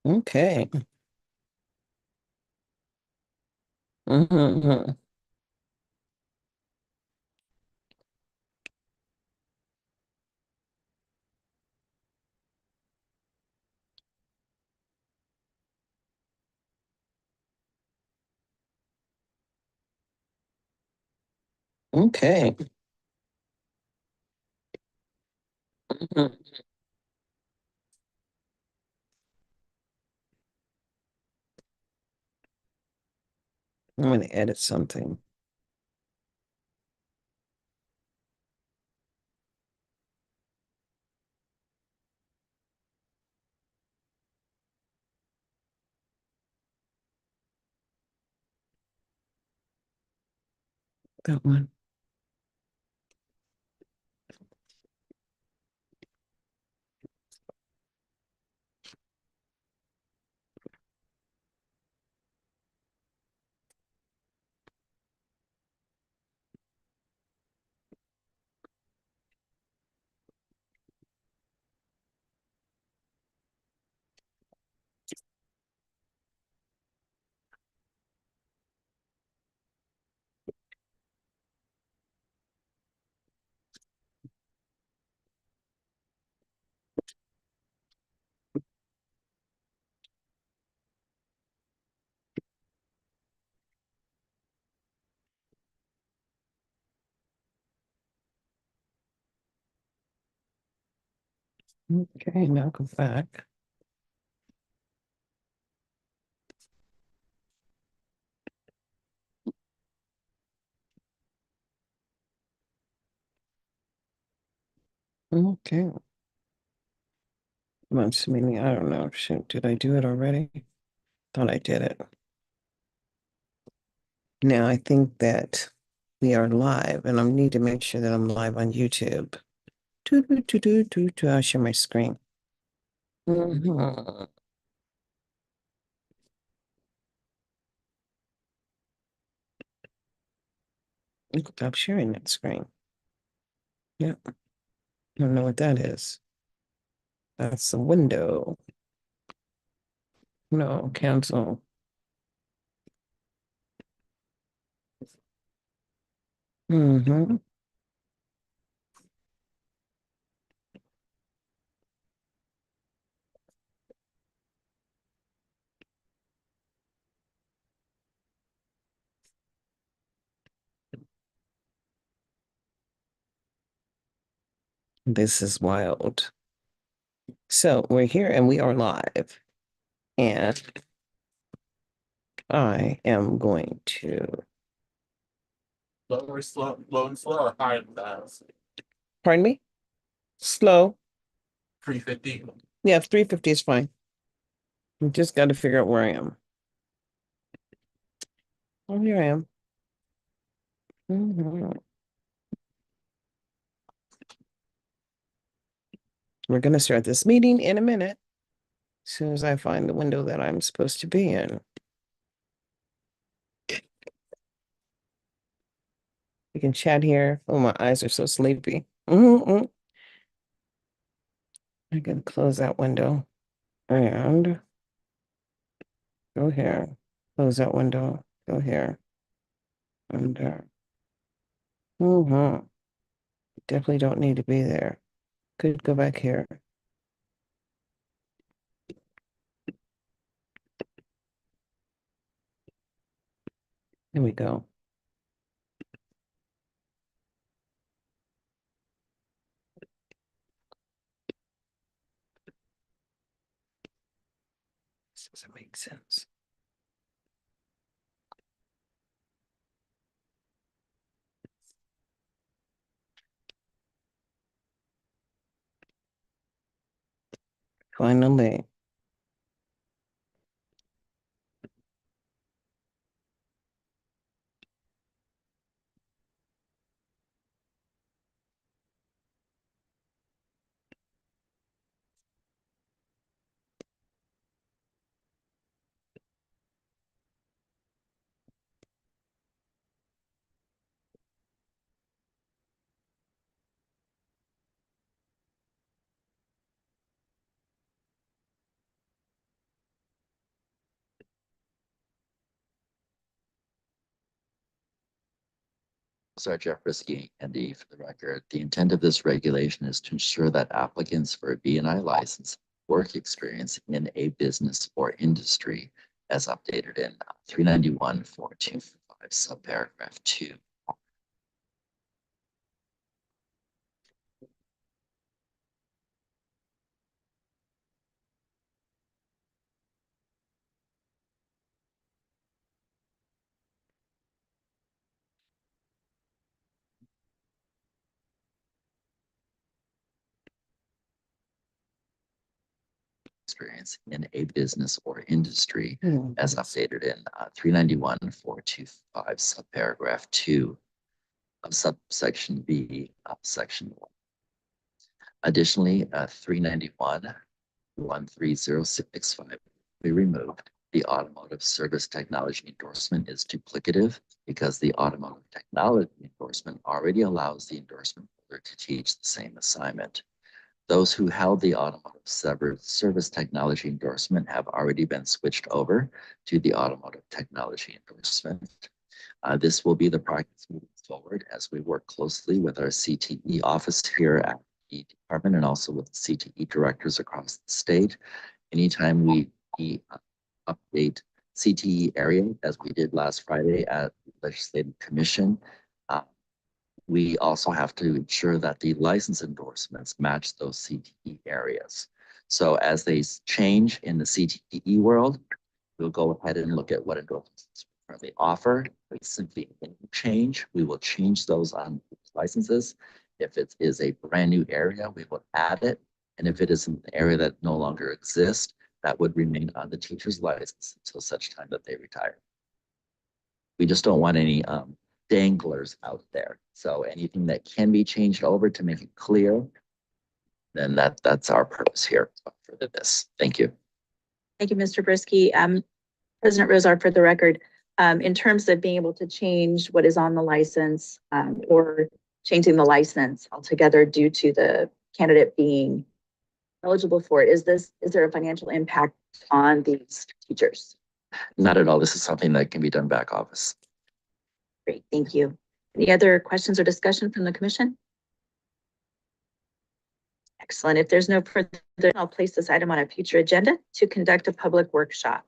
Okay. Hmm. Okay. Mhm. I'm going to edit something. That one. Okay, now go back. Okay. Months meeting. I don't know. Shoot, did I do it already? Thought I did it. Now I think that we are live, and I need to make sure that I'm live on YouTube. I'll share my screen. Mhm. Stop sharing that screen. Yeah, I don't know what that is. That's the window. No, cancel. Hmm. This is wild. So we're here and we are live. And I am going to, Lower, slow, low and slow, or high and fast? pardon me, slow. 350. Yeah, 350 is fine. We just got to figure out where I am. Oh, here I am. Mhm. We're going to start this meeting in a minute, as soon as I find the window that I'm supposed to be in. We can chat here. Oh, my eyes are so sleepy. I can close that window and go here. Close that window. Go here. And definitely don't need to be there. Could go back here. There we go. This doesn't make sense. Finally. Sorry, Jeff Brisky, ND for the record. The intent of this regulation is to ensure that applicants for a B&I license work experience in a business or industry as updated in 391.425 subparagraph 2. Experience in a business or industry as updated in 391.425 subparagraph 2 of subsection B of section 1. Additionally, 391.13065 be removed. The automotive service technology endorsement is duplicative because the automotive technology endorsement already allows the endorsement holder to teach the same assignment. Those who held the automotive service technology endorsement have already been switched over to the automotive technology endorsement. This will be the practice moving forward as we work closely with our CTE office here at the department and also with CTE directors across the state. Anytime we update CTE area, as we did last Friday at the Legislative Commission, we also have to ensure that the license endorsements match those CTE areas. So as they change in the CTE world, we'll go ahead and look at what endorsements we currently offer. If it's simply a change, we will change those on licenses. If it is a brand new area, we will add it. And if it is an area that no longer exists, that would remain on the teacher's license until such time that they retire. We just don't want any danglers out there. So anything that can be changed over to make it clear, then that's our purpose here for this. Thank you. Thank you, Mr. Brisky. President Rosar, for the record, in terms of being able to change what is on the license or changing the license altogether due to the candidate being eligible for it, is there a financial impact on these teachers? Not at all. This is something that can be done back office. Great, thank you. Any other questions or discussion from the commission? Excellent. If there's no further, I'll place this item on a future agenda to conduct a public workshop.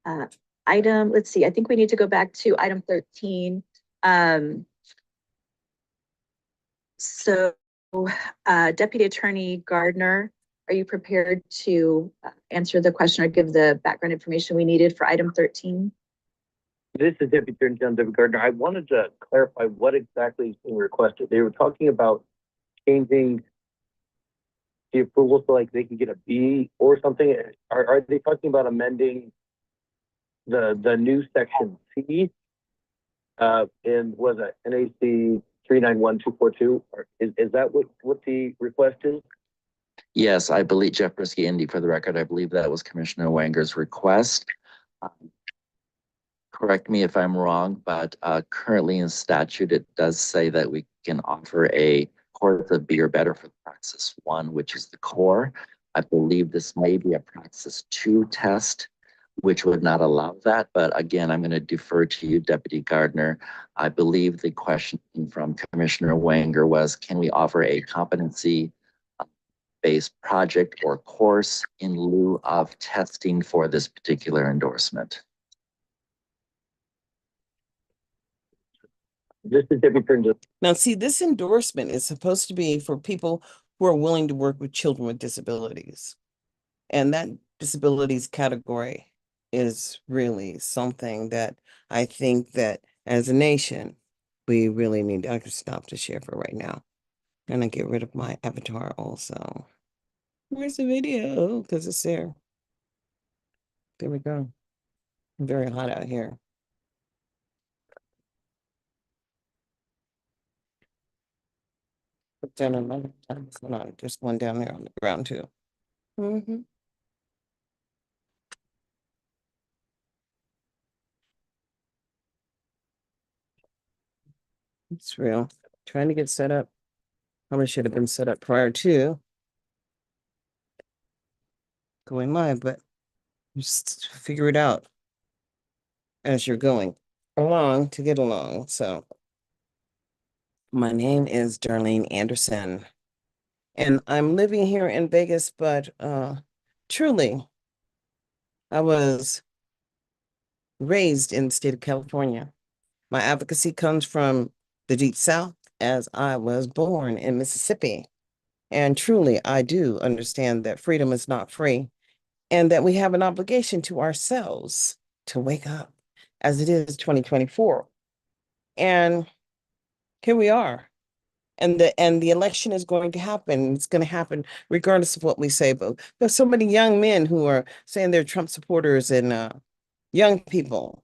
Let's see, I think we need to go back to item 13. Deputy Attorney Gardner, are you prepared to answer the question or give the background information we needed for item 13? This is Deputy Attorney General David Gardner. I wanted to clarify what exactly is being requested. They were talking about changing the approval so like they can get a B or something. Are they talking about amending the new section C in was it NAC 391242? Or is that what the request is? Yes, I believe Jeff Brisky, Indy, for the record, I believe that was Commissioner Wanger's request. Correct me if I'm wrong, but currently in statute, it does say that we can offer a course of B or better for Praxis 1, which is the core. I believe this may be a Praxis 2 test, which would not allow that. But again, I'm going to defer to you, Deputy Gardner. I believe the question from Commissioner Wanger was, can we offer a competency-based project or course in lieu of testing for this particular endorsement? This is Deputy Attorney. Now, see, this endorsement is supposed to be for people who are willing to work with children with disabilities. And that disabilities category is really something that I think that as a nation, we really need. I can stop the share for right now. And I get rid of my avatar also. Where's the video? Because it's there. There we go. Very hot out here. Put down another time. On, just one down there on the ground too. It's real. Trying to get set up. Probably should have been set up prior to going live, but just figure it out as you're going along to get along. So My name is Darlene Anderson, and I'm living here in Vegas, but truly, I was raised in the state of California. My advocacy comes from the Deep South, as I was born in Mississippi. And truly, I do understand that freedom is not free and that we have an obligation to ourselves to wake up as it is 2024. And here we are. And the election is going to happen. It's going to happen regardless of what we say. But there's so many young men who are saying they're Trump supporters and young people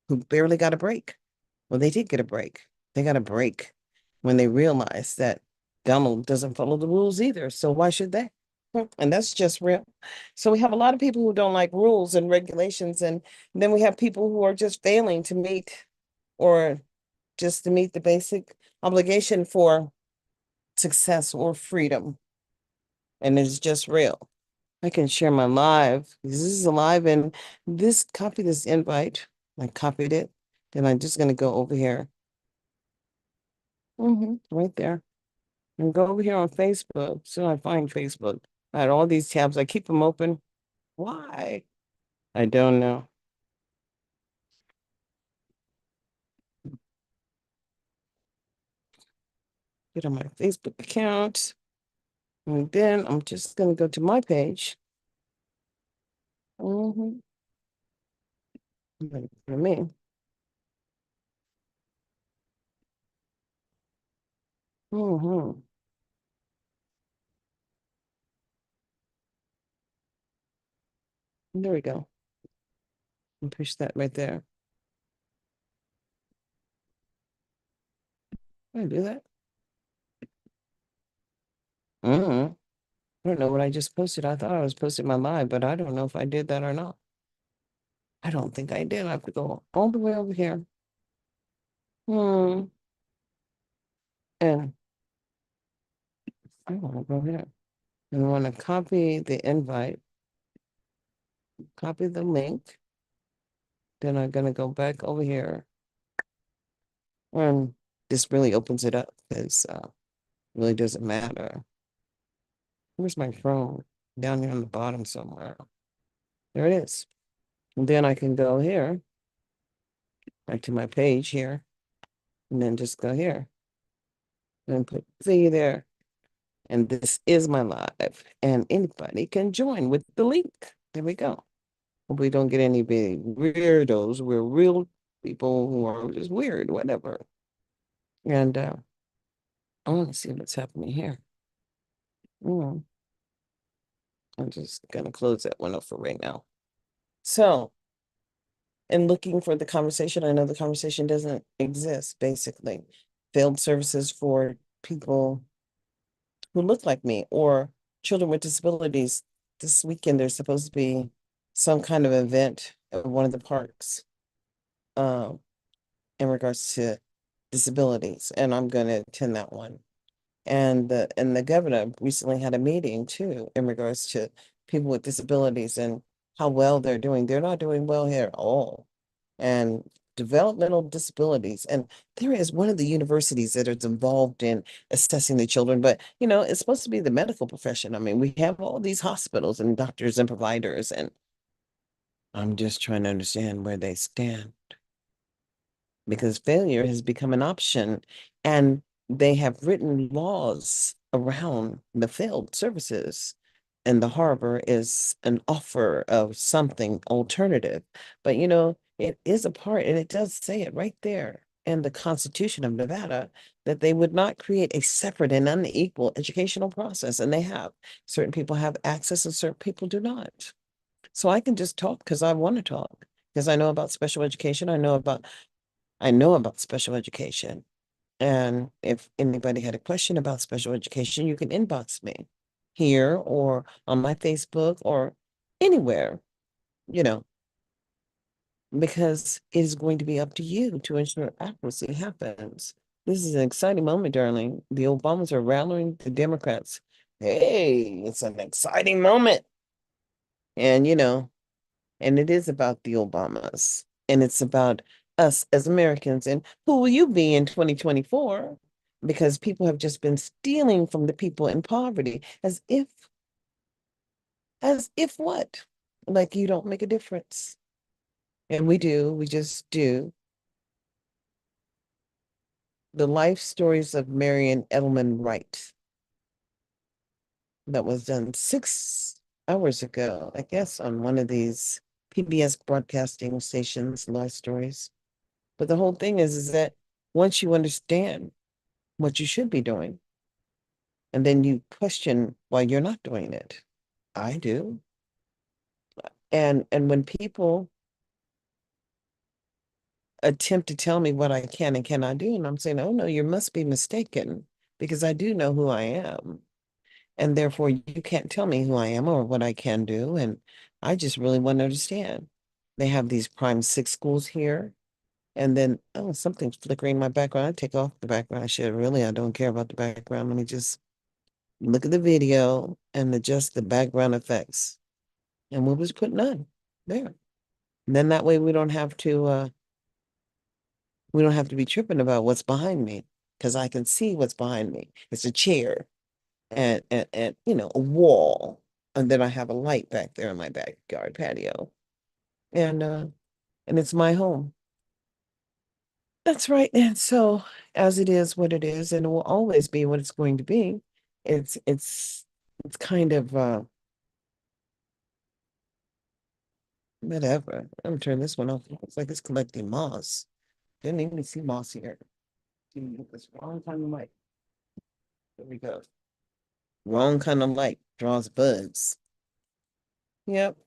who barely got a break. Well, they did get a break. They got a break when they realized that Donald doesn't follow the rules either. So why should they? And that's just real. So we have a lot of people who don't like rules and regulations, and then we have people who are just failing to meet or just to meet the basic obligation for success or freedom. And it's just real. I can share my live. This is a live, and copy this invite. I copied it. Then I'm just gonna go over here. Right there. And go over here on Facebook. So I find Facebook. I had all these tabs. I keep them open. Why? I don't know. Get on my Facebook account. And then I'm just gonna go to my page. Mm-hmm. For me. Mm-hmm. There we go. And push that right there. Can I do that? Mm-hmm. I don't know what I just posted. I thought I was posting my live, but I don't know if I did that or not. I don't think I did. I have to go all the way over here. Hmm. And I want to go here. And I want to copy the invite, copy the link. Then I'm gonna go back over here. And this really opens it up because it really doesn't matter. Where's my phone? Down here on the bottom somewhere. There it is. And then I can go here, back to my page here, and then just go here and put see there. And this is my live, and anybody can join with the link. There we go. Hope we don't get any big weirdos. We're real people who are just weird, whatever. And I want to see what's happening here. Mm, I'm just gonna close that one up for right now. So, in looking for the conversation, I know the conversation doesn't exist, basically. Field services for people who look like me or children with disabilities. This weekend, there's supposed to be some kind of event at one of the parks um, in regards to disabilities, and I'm going to attend that one. And the governor recently had a meeting too in regards to people with disabilities and how well they're doing. They're not doing well here at all. And developmental disabilities. And there is one of the universities that is involved in assessing the children, but it's supposed to be the medical profession. I mean, we have all these hospitals and doctors and providers, and I'm just trying to understand where they stand because failure has become an option, and they have written laws around the field services, and the harbor is an offer of something alternative. But it is a part, and it does say it right there in the Constitution of Nevada that they would not create a separate and unequal educational process, and they have. Certain people have access and certain people do not. So I can just talk because I want to talk, because I know about special education. I know about special education. And if anybody had a question about special education, you can inbox me here or on my Facebook or anywhere, you know, because it is going to be up to you to ensure accuracy happens. This is an exciting moment, darling. The Obamas are rallying the Democrats. Hey, it's an exciting moment. And it is about the Obamas, and it's about us as Americans. And who will you be in 2024? because people have just been stealing from the people in poverty as if what? Like you don't make a difference. And we do, we just do. The life stories of Marion Edelman Wright that was done 6 hours ago, I guess, on one of these PBS broadcasting stations, life stories. But the whole thing is that once you understand what you should be doing, and then you question why you're not doing it. I do. And when people attempt to tell me what I can and cannot do, and I'm saying, oh no, you must be mistaken, because I do know who I am. And therefore you can't tell me who I am or what I can do. And I just really want to understand. They have these prime six schools here. And then, oh, something's flickering in my background. I take off the background. I don't care about the background. Let me just look at the video and adjust the background effects. And we'll just put none there. And then that way we don't have to be tripping about what's behind me, because I can see what's behind me. It's a chair and a wall. And then I have a light back there in my backyard patio. And it's my home. That's right. And so as it is what it is, and it will always be what it's going to be, it's kind of whatever. I'm gonna turn this one off. Looks like it's collecting moss. Didn't even see moss here. Get this wrong kind of light. There we go. Wrong kind of light draws bugs. Yep.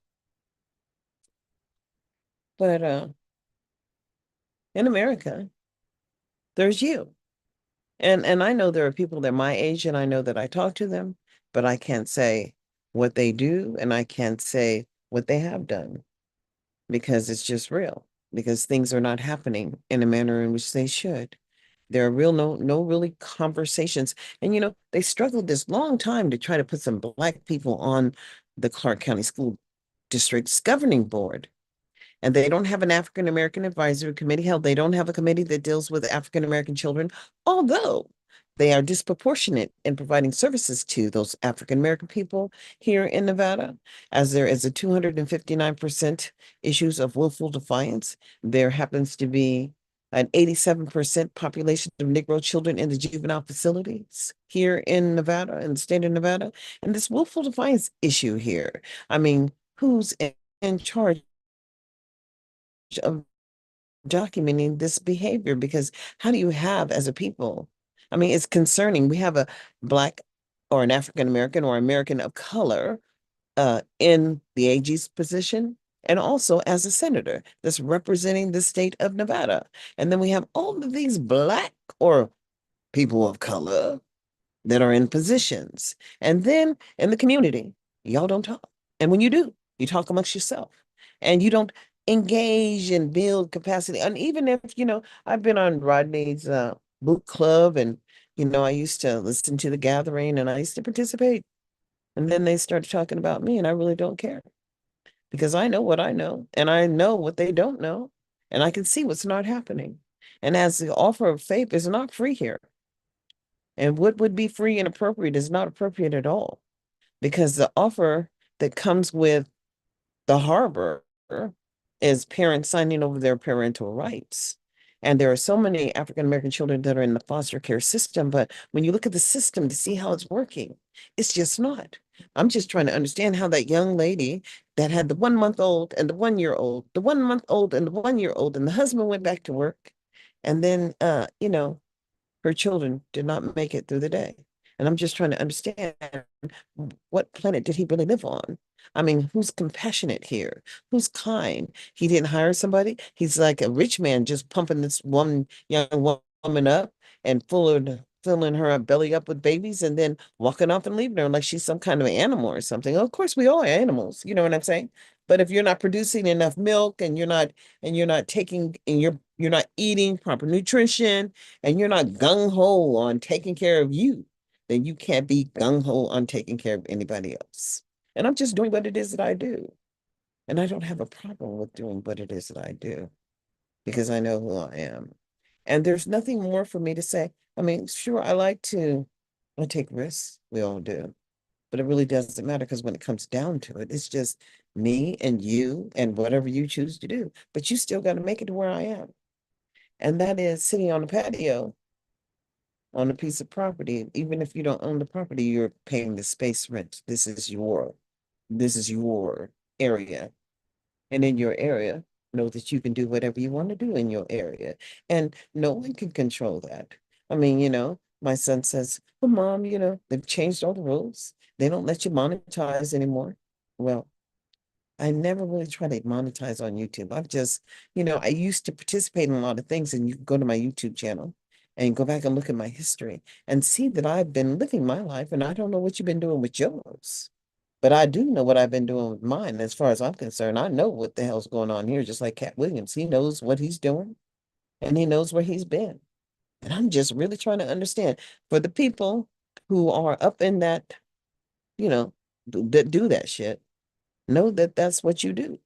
But in America, there's you. And I know there are people that are my age, and I know that I talk to them, but I can't say what they do, and I can't say what they have done, because it's just real, because things are not happening in a manner in which they should. There are no really conversations. And they struggled this long time to try to put some Black people on the Clark County School District's governing board. And they don't have an African American advisory committee. Hell, they don't have a committee that deals with African American children, although they are disproportionate in providing services to those African American people here in Nevada. As there is a 259% issues of willful defiance, there happens to be an 87% population of Negro children in the juvenile facilities here in Nevada, in the state of Nevada. And this willful defiance issue here, I mean, who's in charge of documenting this behavior? Because how do you have, as a people, I mean, it's concerning. We have a Black or an African American or American of color in the AG's position, and also as a senator that's representing the state of Nevada. And then we have all of these Black or people of color that are in positions. And then in the community, y'all don't talk. And when you do, you talk amongst yourself, and you don't engage and build capacity. And even if, I've been on Rodney's book club, and, I used to listen to the gathering and I used to participate. And then they started talking about me, and I really don't care, because I know what I know and I know what they don't know, and I can see what's not happening. And as the offer of faith is not free here, and what would be free and appropriate is not appropriate at all, because the offer that comes with the harbor is parents signing over their parental rights. And there are so many African American children that are in the foster care system, but when you look at the system to see how it's working, it's just not. I'm just trying to understand how that young lady that had the 1 month old and the 1 year old, the 1 month old and the 1 year old, and the husband went back to work. And then, her children did not make it through the day. And I'm just trying to understand, what planet did he really live on? I mean, who's compassionate here? Who's kind? He didn't hire somebody. He's like a rich man just pumping this one young woman up and filling her belly up with babies, and then walking off and leaving her like she's some kind of animal or something. Of course, we all are animals, you know what I'm saying? But if you're not producing enough milk, and you're not taking, and you're not eating proper nutrition, and you're not gung-ho on taking care of you, then you can't be gung-ho on taking care of anybody else. And I'm just doing what it is that I do. And I don't have a problem with doing what it is that I do, because I know who I am. And there's nothing more for me to say I mean, sure, I take risks. We all do. But it really doesn't matter because when it comes down to it, it's just me and you and whatever you choose to do. But you still got to make it to where I am. And that is sitting on a patio on a piece of property. Even if you don't own the property, you're paying the space rent. This is your area. And in your area, know that you can do whatever you want to do in your area. And no one can control that. I mean, my son says, well, mom, they've changed all the rules. They don't let you monetize anymore. Well, I never really tried to monetize on YouTube. I used to participate in a lot of things, and you can go to my YouTube channel and go back and look at my history and see that I've been living my life, and I don't know what you've been doing with yours. But I do know what I've been doing with mine. As far as I'm concerned, I know what the hell's going on here, just like Cat Williams. He knows what he's doing and he knows where he's been. And I'm just really trying to understand for the people who are up in that, that do that shit, know that that's what you do.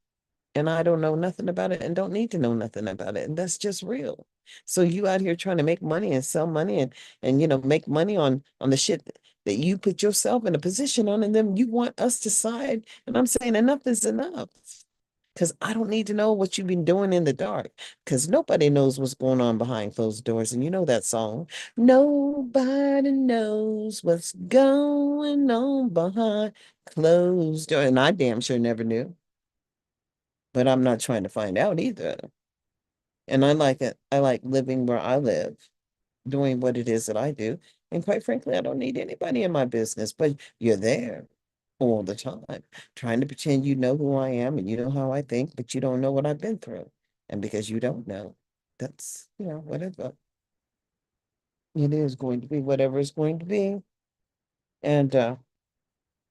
And I don't know nothing about it and don't need to know nothing about it. And that's just real. So you out here trying to make money and sell money and make money on the shit that you put yourself in a position on, and then you want us to side. And I'm saying enough is enough. Because I don't need to know what you've been doing in the dark. Because nobody knows what's going on behind closed doors. And you know that song. Nobody knows what's going on behind closed doors. And I damn sure never knew. But I'm not trying to find out either. And I like it. I like living where I live, doing what it is that I do. And quite frankly, I don't need anybody in my business, but you're there all the time, trying to pretend you know who I am and you know how I think, but you don't know what I've been through. And because you don't know, that's, whatever it is going to be, whatever it's going to be. And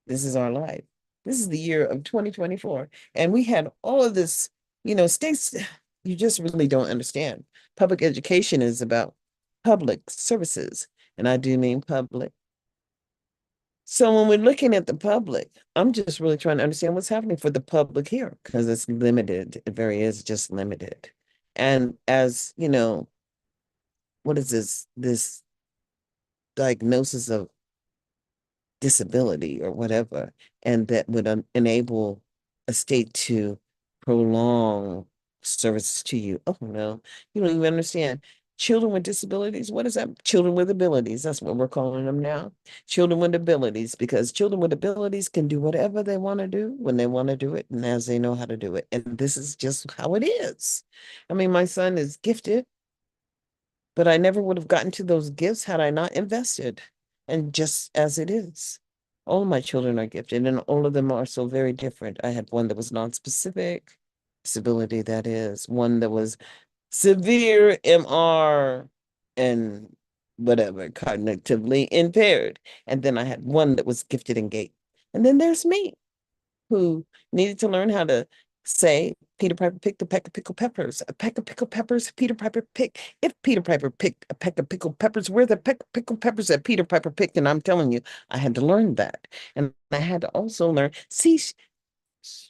this is our life. This is the year of 2024. And we had all of this, states, you just really don't understand. Public education is about public services. And I do mean public. So when we're looking at the public, I'm just really trying to understand what's happening for the public here because it's limited. It very is just limited. And as, what is this diagnosis of disability or whatever, and that would enable a state to prolong services to you. Oh no, you don't even understand. Children with disabilities, what is that? Children with abilities, that's what we're calling them now. Children with abilities, because children with abilities can do whatever they want to do when they want to do it and as they know how to do it. And this is just how it is. I mean, my son is gifted, but I never would have gotten to those gifts had I not invested. And just as it is, all of my children are gifted, and all of them are so very different. I had one that was non-specific disability, that is, one that was severe MR and whatever, cognitively impaired. And then I had one that was gifted and gait. And then there's me, who needed to learn how to say Peter Piper picked a peck of pickled peppers. A peck of pickled peppers Peter Piper picked. If Peter Piper picked a peck of pickled peppers, where the peck of pickled peppers that Peter Piper picked? And I'm telling you, I had to learn that. And I had to also learn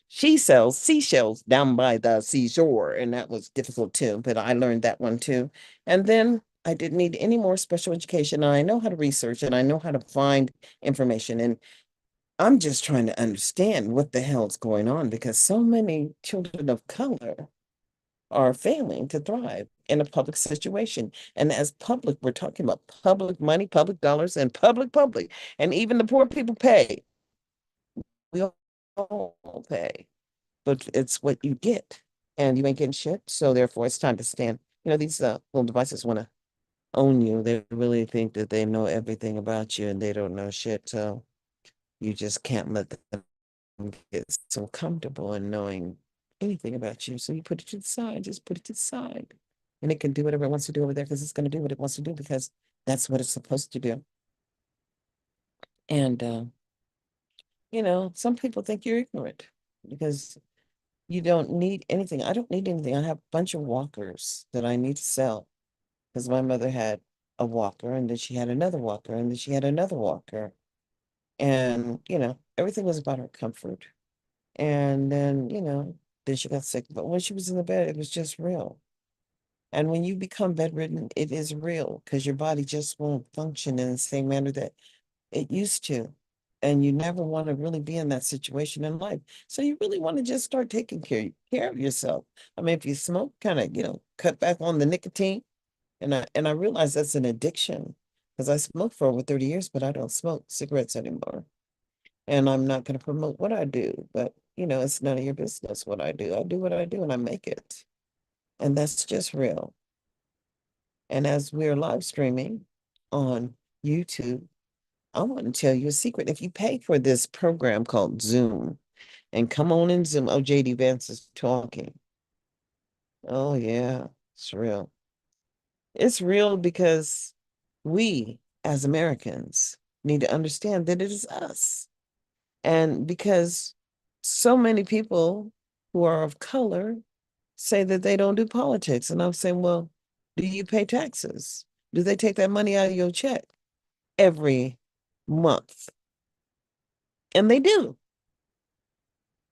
she sells seashells down by the seashore. And that was difficult too, but I learned that one too. And then I didn't need any more special education. And I know how to research and I know how to find information. And I'm just trying to understand what the hell's going on because so many children of color are failing to thrive in a public situation. And as public, we're talking about public money, public dollars, and public. And even the poor people pay. We all pay, but it's what you get. And you ain't getting shit. So therefore, it's time to stand. These little devices want to own you. They really think that they know everything about you and they don't know shit. So you just can't let them get so comfortable in knowing anything about you. So you put it to the side, just put it to the side. And it can do whatever it wants to do over there because it's going to do what it wants to do because that's what it's supposed to do. And, some people think you're ignorant because you don't need anything. I don't need anything. I have a bunch of walkers that I need to sell because my mother had a walker and then she had another walker and then she had another walker. And, everything was about her comfort. And then, then she got sick. But when she was in the bed, it was just real. And when you become bedridden, it is real because your body just won't function in the same manner that it used to. And you never want to really be in that situation in life. So you really want to just start taking care of yourself. I mean, if you smoke, kind of, cut back on the nicotine. And I realize that's an addiction because I smoked for over 30 years, but I don't smoke cigarettes anymore. And I'm not going to promote what I do, but it's none of your business what I do. I do what I do and I make it. And that's just real. And as we're live streaming on YouTube, I want to tell you a secret. If you pay for this program called Zoom and come on in Zoom, oh, JD Vance is talking. Oh, yeah, it's real. It's real because we as Americans need to understand that it is us. And because so many people who are of color say that they don't do politics. And I'm saying, well, do you pay taxes? Do they take that money out of your check every month? And they do.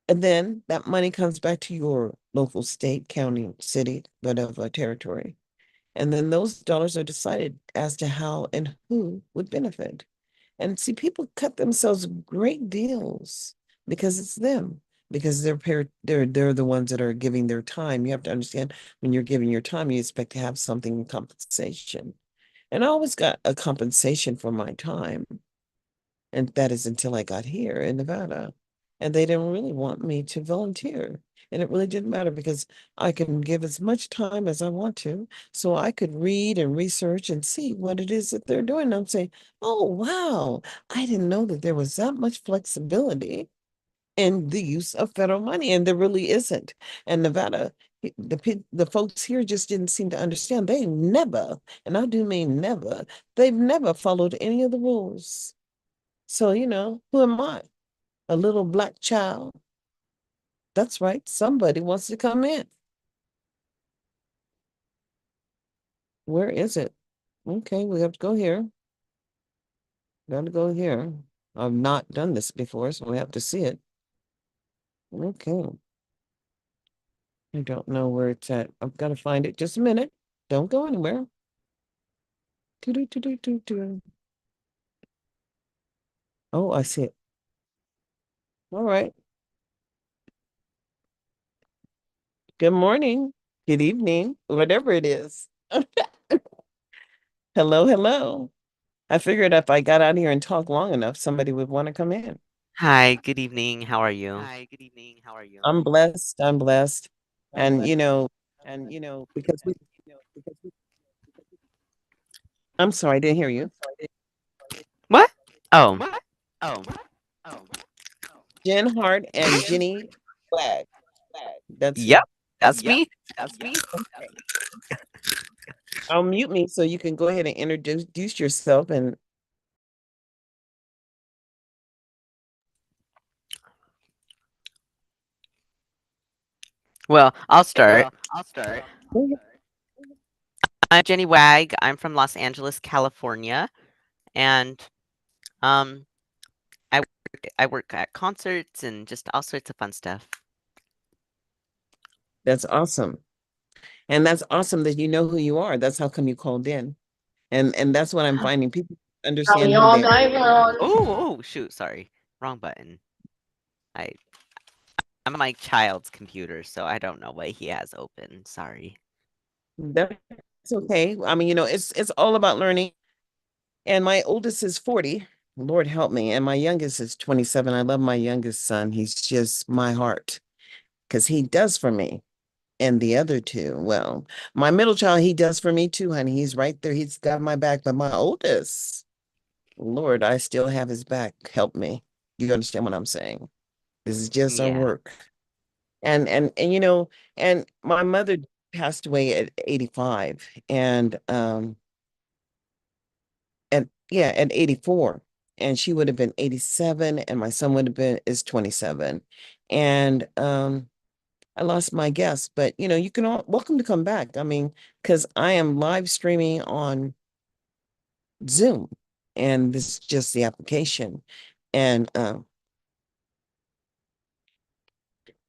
And then that money comes back to your local state, county, city, whatever territory. And then those dollars are decided as to how and who would benefit. And see, people cut themselves great deals because it's them, because they're the ones that are giving their time. You have to understand when you're giving your time, you expect to have something in compensation. And I always got a compensation for my time. And that is until I got here in Nevada. And they didn't really want me to volunteer. And it really didn't matter because I can give as much time as I want to. So I could read and research and see what it is that they're doing. I'm saying, oh, wow, I didn't know that there was that much flexibility in the use of federal money. And there really isn't. And Nevada, the folks here just didn't seem to understand. They never, and I do mean never, they've never followed any of the rules. So, who am I? A little black child. That's right. Somebody wants to come in. Where is it? Okay, we have to go here. Got to go here. I've not done this before, so we have to see it. Okay. I don't know where it's at. I've got to find it. Just a minute. Don't go anywhere. Doo-doo-doo-doo-doo-doo. Oh, I see it. All right. Good morning. Good evening. Whatever it is. Hello, hello. I figured if I got out here and talked long enough, somebody would want to come in. Hi, good evening. How are you? I'm blessed. I'm blessed. And because I'm sorry, I didn't hear you. What? Oh, Jen Hart and Jenny Wag. That's yep, who. that's me. Okay. I'll mute me so you can go ahead and introduce yourself and Well, I'll start. go ahead. I'm Jenny Wag. I'm from Los Angeles, California, and um, I work at concerts and just all sorts of fun stuff. That's awesome. And that's awesome that you know who you are. That's how come you called in. And that's what I'm finding. People understand who they are. Oh, shoot, sorry, wrong button. I I'm on my child's computer, so I don't know what he has open. Sorry. That's okay. I mean, it's all about learning. And my oldest is 40. Lord help me. And my youngest is 27. I love my youngest son. He's just my heart because he does for me. And the other two, well, my middle child, he does for me too, honey. He's right there. He's got my back. But my oldest, Lord, I still have his back. Help me. You understand what I'm saying? This is just our Yeah. work. And and my mother passed away at 85. And at 84. And she would have been 87, and my son would have been is 27. And I lost my guest, but you can all welcome to come back. I mean, because I am live streaming on Zoom, and this is just the application. And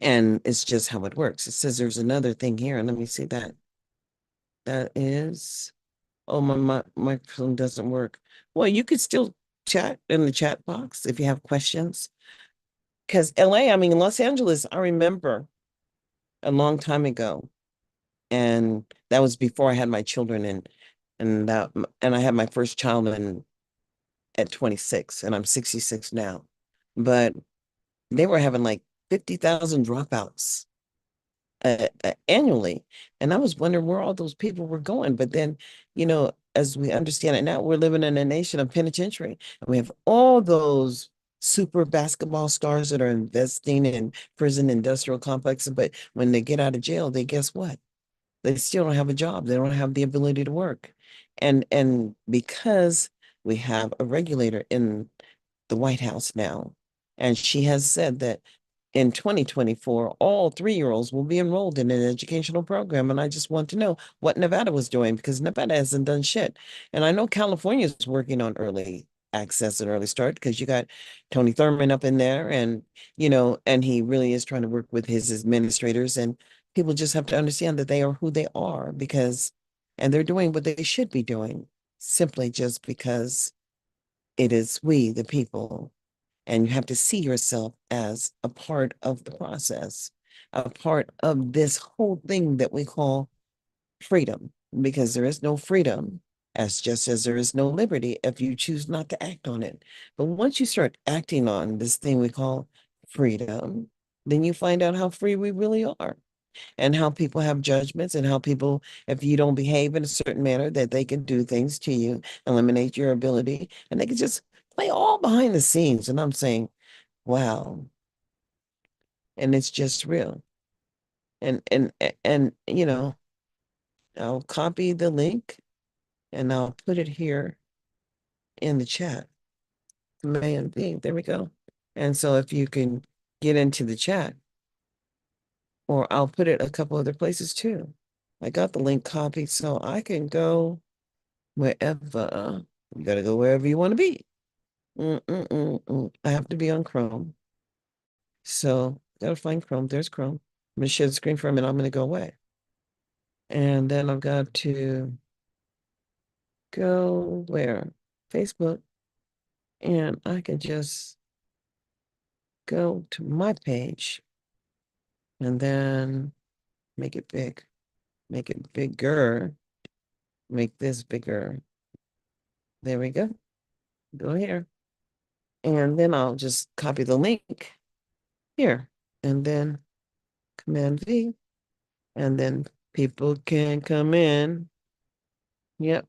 and it's just how it works. It says there's another thing here, and let me see that. That is, oh, my microphone doesn't work. Well, you could still chat in the chat box if you have questions. Because LA, I mean, Los Angeles, I remember a long time ago, and that was before I had my children, and I had my first child at 26, and I'm 66 now. But they were having like 50,000 dropouts annually. And I was wondering where all those people were going. But then, as we understand it now, we're living in a nation of penitentiary. And we have all those super basketball stars that are investing in prison industrial complexes. But when they get out of jail, they guess what? They still don't have a job. They don't have the ability to work. And because we have a regulator in the White House now, and she has said that in 2024, all 3-year-olds will be enrolled in an educational program. And I just want to know what Nevada was doing because Nevada hasn't done shit. And I know California is working on early access and early start because you got Tony Thurman up in there and he really is trying to work with his administrators and people just have to understand that they are who they are and they're doing what they should be doing simply just because it is we, the people, and you have to see yourself as a part of the process, a part of this whole thing that we call freedom, because there is no freedom as just as there is no liberty if you choose not to act on it. But once you start acting on this thing we call freedom, then you find out how free we really are and how people have judgments and how people, if you don't behave in a certain manner, that they can do things to you, eliminate your ability, and they can just play all behind the scenes. And I'm saying, wow. And it's just real. And I'll copy the link and I'll put it here in the chat. Command V, there we go. And so if you can get into the chat, or I'll put it a couple other places too. I got the link copied so I can go wherever. You gotta go wherever you want to be. I have to be on Chrome. So gotta find Chrome. There's Chrome. I'm gonna share the screen for a minute. I'm gonna go away. And then I've got to go where? Facebook. And I can just go to my page and then make it big, make it bigger, make this bigger. There we go. Go here. And then I'll just copy the link here and then Command V. And then people can come in. Yep.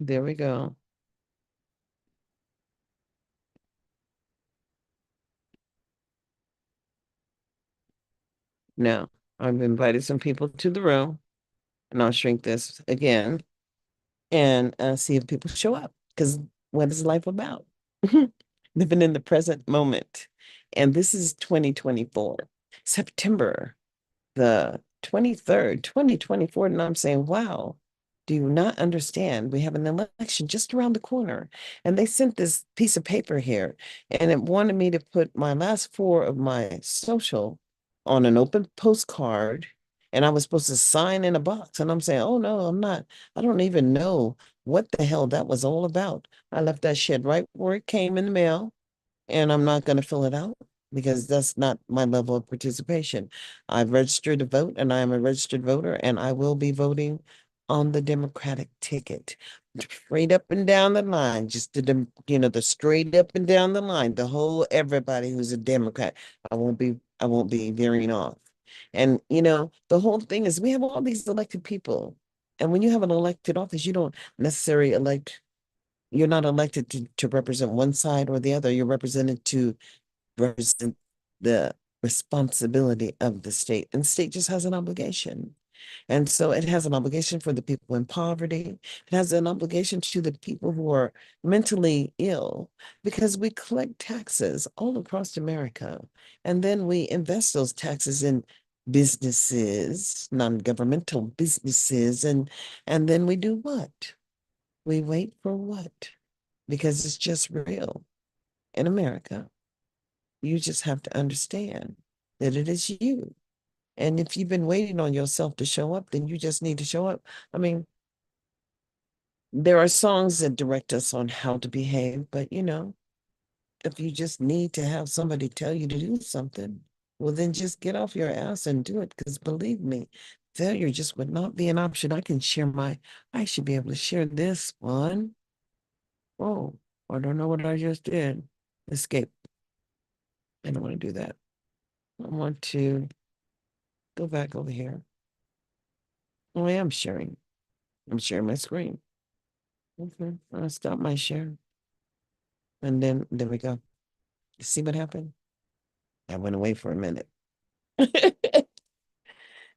There we go. Now, I've invited some people to the room, and I'll shrink this again and see if people show up. Because what is life about? Living in the present moment. And this is 2024, September the 23rd, 2024. And I'm saying, wow, do you not understand? We have an election just around the corner. And they sent this piece of paper here, and it wanted me to put my last four of my social on an open postcard. And I was supposed to sign in a box. And I'm saying, oh, no, I'm not. I don't even know what the hell that was all about. I left that shit right where it came in the mail and I'm not going to fill it out because that's not my level of participation. I've registered to vote and I am a registered voter and I will be voting on the Democratic ticket. Straight up and down the line, just the straight up and down the line, the whole everybody who's a Democrat. I won't be veering off. And the whole thing is we have all these elected people. And when you have an elected office, you don't necessarily you're not elected to represent one side or the other. You're represented to represent the responsibility of the state. And the state just has an obligation. And so it has an obligation for the people in poverty. It has an obligation to the people who are mentally ill because we collect taxes all across America. And then we invest those taxes in businesses, non-governmental businesses. And then we do what? We wait for what? Because it's just real in America. You just have to understand that it is you. And if you've been waiting on yourself to show up, then you just need to show up. I mean, there are songs that direct us on how to behave, but if you just need to have somebody tell you to do something, well, then just get off your ass and do it. Because believe me, failure just would not be an option. I should be able to share this one. Oh, I don't know what I just did. Escape. I don't want to do that. I want to go back over here. Oh, I am sharing. I'm sharing my screen. Okay, I'll stop my share. And then there we go. You see what happened? I went away for a minute.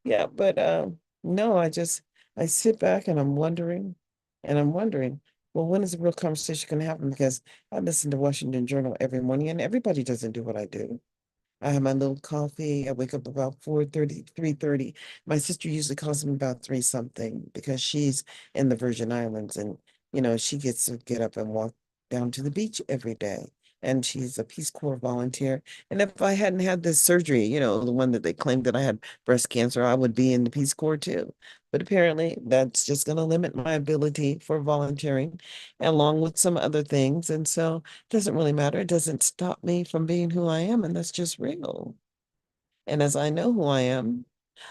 Yeah, but no, I sit back and I'm wondering, well, when is the real conversation going to happen? Because I listen to Washington Journal every morning, and everybody doesn't do what I do. I have my little coffee. I wake up about 4:30, 3:30. My sister usually calls me about 3 something because she's in the Virgin Islands, and she gets to get up and walk down to the beach every day. And she's a Peace Corps volunteer. And if I hadn't had this surgery, the one that they claimed that I had breast cancer, I would be in the Peace Corps too. But apparently that's just going to limit my ability for volunteering along with some other things. And so doesn't really matter. It doesn't stop me from being who I am, and that's just real. And as I know who I am,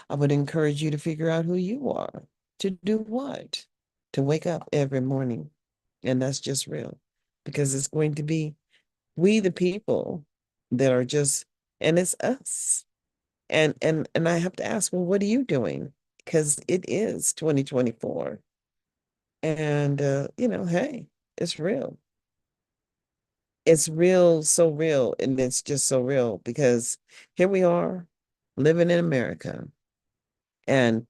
I would encourage you to figure out who you are. To do what? To wake up every morning. And that's just real. Because it's going to be we the people that are just, and it's us. And I have to ask, well, what are you doing? Because it is 2024. And hey, it's real. It's real, so real, and it's just so real because here we are living in America. And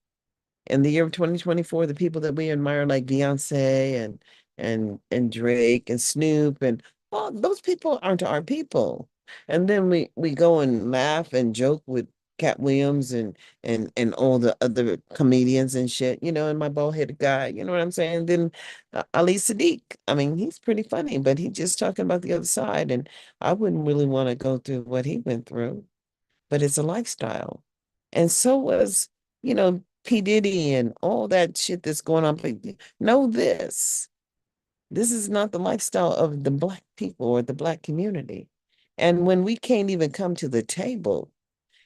in the year of 2024, the people that we admire, like Beyonce and Drake and Snoop, and all those people aren't our people. And then we go and laugh and joke with Cat Williams and all the other comedians and shit, and my bald-headed guy, you know what I'm saying? Then Ali Sadiq, I mean, he's pretty funny, but he's just talking about the other side, and I wouldn't really want to go through what he went through, but it's a lifestyle. And so was, P. Diddy and all that shit that's going on. But know this. This is not the lifestyle of the Black people or the Black community. And when we can't even come to the table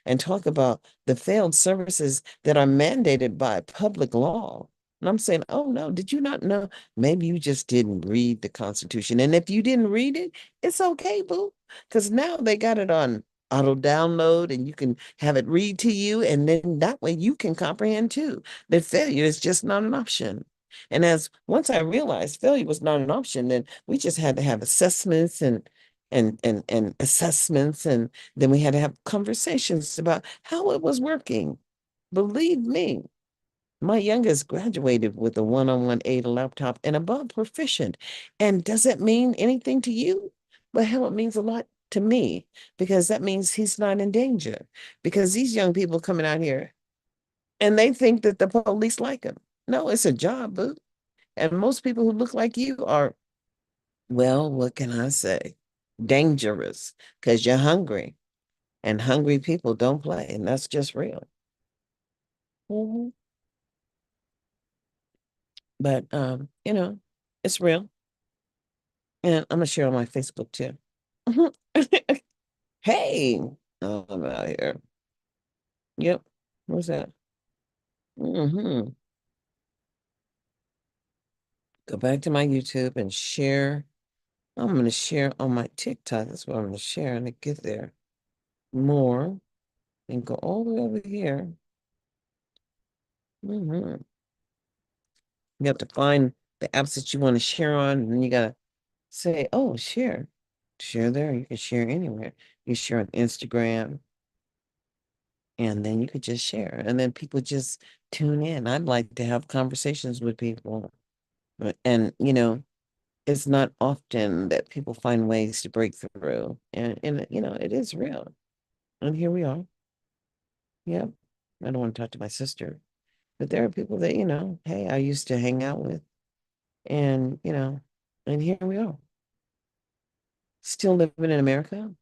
and talk about the failed services that are mandated by public law. And I'm saying, oh no, did you not know? Maybe you just didn't read the Constitution. And if you didn't read it, it's okay, boo. Because now they got it on auto download and you can have it read to you. And then that way you can comprehend too. That failure is just not an option. And as once I realized failure was not an option, then we just had to have assessments and assessments, and then we had to have conversations about how it was working. Believe me, my youngest graduated with a 101 A laptop and above proficient. And does that mean anything to you? But hell, it means a lot to me because that means he's not in danger. Because these young people coming out here and they think that the police like him. No, it's a job, boo. And most people who look like you are, well, what can I say? Dangerous because you're hungry. And hungry people don't play, and that's just real. Mhm. But it's real. And I'm gonna share on my Facebook too. Hey, oh, I'm out here. Yep. What's that? Go back to my YouTube and share. I'm gonna share on my TikTok. That's what I'm gonna share and get there more and go all the way over here. You have to find the apps that you want to share on, and then you gotta say, oh, share. Share there. You can share anywhere. You share on Instagram, and then you could just share. And then people just tune in. I'd like to have conversations with people. And, it's not often that people find ways to break through. And it is real. And here we are. Yep. I don't want to talk to my sister. But there are people that, hey, I used to hang out with. And here we are. Still living in America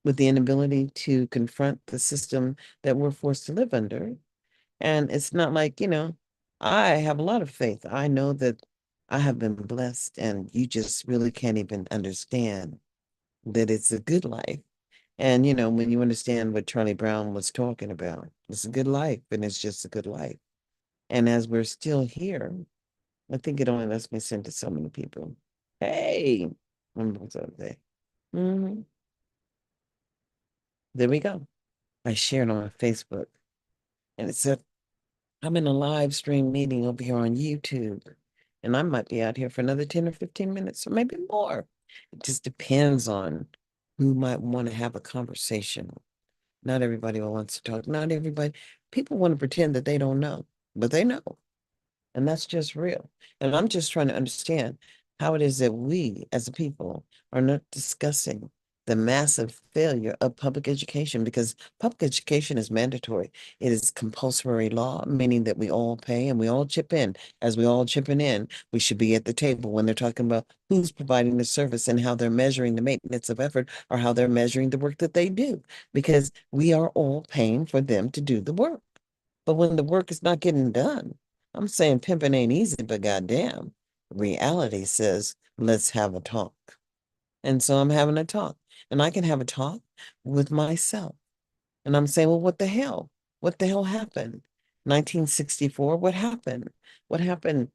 with the inability to confront the system that we're forced to live under. And it's not like, I have a lot of faith. I know that I have been blessed, and you just really can't even understand that it's a good life. And, when you understand what Charlie Brown was talking about, it's a good life, and it's just a good life. And as we're still here, I think it only lets me send to so many people. Hey, what's up there? Hmm. There we go. I shared on Facebook, and it said, I'm in a live stream meeting over here on YouTube, and I might be out here for another 10 or 15 minutes, or maybe more. It just depends on who might want to have a conversation. Not everybody wants to talk. Not everybody. People want to pretend that they don't know, but they know. And that's just real. And I'm just trying to understand how it is that we as a people are not discussing the massive failure of public education, because public education is mandatory. It is compulsory law, meaning that we all pay and we all chip in. As we all chipping in, we should be at the table when they're talking about who's providing the service and how they're measuring the maintenance of effort, or how they're measuring the work that they do, because we are all paying for them to do the work. But when the work is not getting done, I'm saying pimping ain't easy, but goddamn, reality says, let's have a talk. And so I'm having a talk. And I can have a talk with myself. And I'm saying, well, what the hell? What the hell happened? 1964, what happened? What happened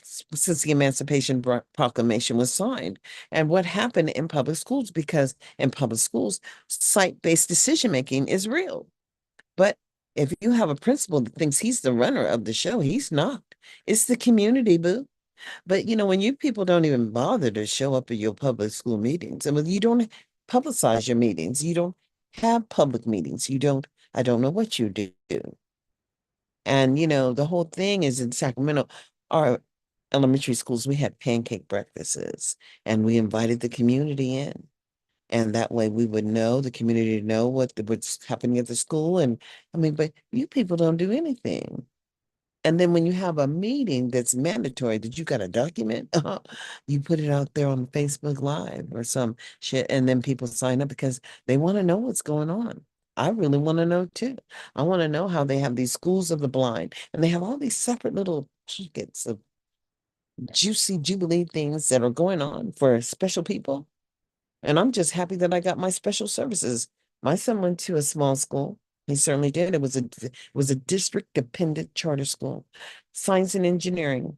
since the Emancipation Proclamation was signed? And what happened in public schools? Because in public schools, site-based decision making is real. But if you have a principal that thinks he's the runner of the show, he's not. It's the community, boo. But when you people don't even bother to show up at your public school meetings, and when you don't publicize your meetings, you don't have public meetings, I don't know what you do. And the whole thing is in Sacramento, our elementary schools, we had pancake breakfasts, and we invited the community in. And that way we would know, the community to know what's happening at the school. And I mean, but you people don't do anything. And then when you have a meeting that's mandatory that you got to document, you put it out there on Facebook Live or some shit, and then people sign up because they want to know what's going on. I really want to know too. I want to know how they have these schools of the blind, and they have all these separate little pockets of juicy jubilee things that are going on for special people. And I'm just happy that I got my special services. My son went to a small school. He certainly did. It was a district dependent charter school, science and engineering,